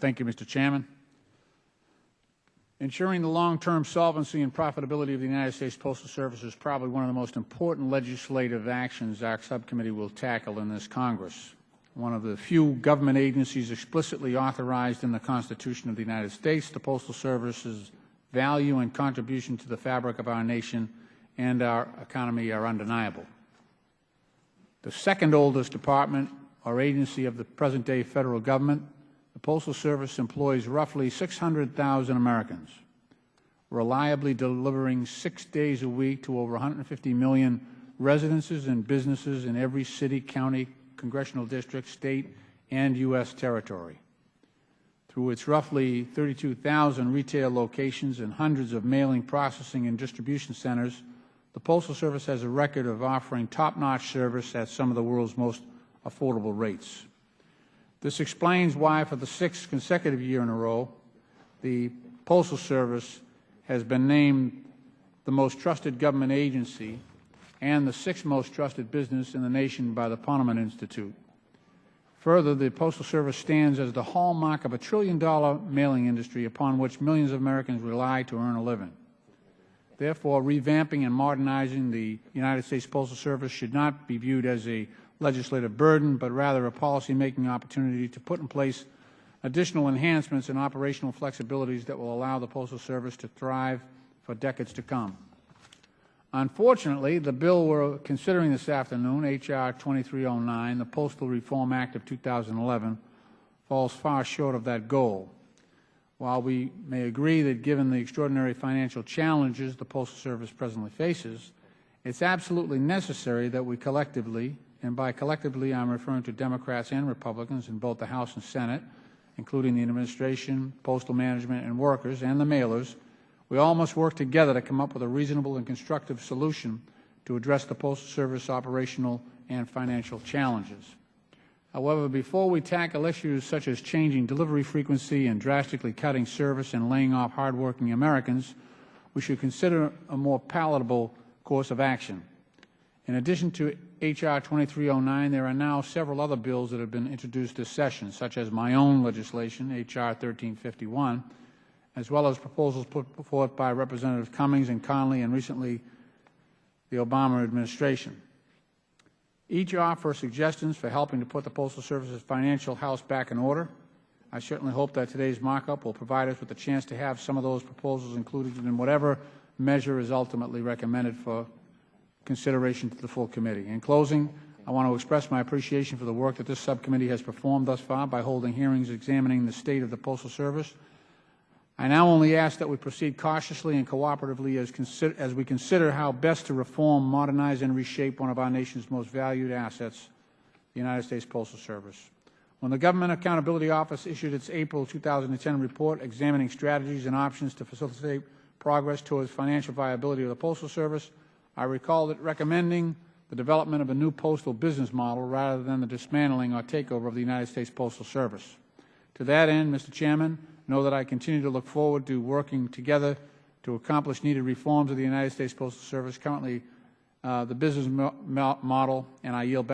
Thank you, Mr. Chairman. Ensuring the long-term solvency and profitability of the United States Postal Service is probably one of the most important legislative actions our subcommittee will tackle in this Congress. One of the few government agencies explicitly authorized in the Constitution of the United States, the Postal Service's value and contribution to the fabric of our nation and our economy are undeniable. The second oldest department or agency of the present-day federal government, the Postal Service employs roughly 600,000 Americans, reliably delivering 6 days a week to over 150 million residences and businesses in every city, county, congressional district, state, and U.S. territory. Through its roughly 32,000 retail locations and hundreds of mailing, processing, and distribution centers, the Postal Service has a record of offering top-notch service at some of the world's most affordable rates. This explains why, for the 6th consecutive year in a row, the Postal Service has been named the most trusted government agency and the 6th most trusted business in the nation by the Ponemon Institute. Further, the Postal Service stands as the hallmark of a trillion-dollar mailing industry upon which millions of Americans rely to earn a living. Therefore, revamping and modernizing the United States Postal Service should not be viewed as a legislative burden, but rather a policy-making opportunity to put in place additional enhancements and operational flexibilities that will allow the Postal Service to thrive for decades to come. Unfortunately, the bill we're considering this afternoon, H.R. 2309, the Postal Reform Act of 2011, falls far short of that goal. While we may agree that given the extraordinary financial challenges the Postal Service presently faces, it's absolutely necessary that we collectively, and by collectively I'm referring to Democrats and Republicans in both the House and Senate, including the administration, postal management, and workers, and the mailers, we all must work together to come up with a reasonable and constructive solution to address the Postal Service operational and financial challenges. However, before we tackle issues such as changing delivery frequency and drastically cutting service and laying off hardworking Americans, we should consider a more palatable course of action. In addition to H.R. 2309, there are now several other bills that have been introduced this session, such as my own legislation, H.R. 1351, as well as proposals put forth by Representatives Cummings and Connolly and recently the Obama administration. Each offer suggestions for helping to put the Postal Service's financial house back in order. I certainly hope that today's markup will provide us with a chance to have some of those proposals included in whatever measure is ultimately recommended for consideration to the full committee. In closing, I want to express my appreciation for the work that this subcommittee has performed thus far by holding hearings examining the state of the Postal Service. I now only ask that we proceed cautiously and cooperatively as we consider how best to reform, modernize, and reshape one of our nation's most valued assets, the United States Postal Service. When the Government Accountability Office issued its April 2010 report examining strategies and options to facilitate progress towards financial viability of the Postal Service, I recalled it recommending the development of a new postal business model rather than the dismantling or takeover of the United States Postal Service. To that end, Mr. Chairman, know that I continue to look forward to working together to accomplish needed reforms of the United States Postal Service, currently the business model, and I yield back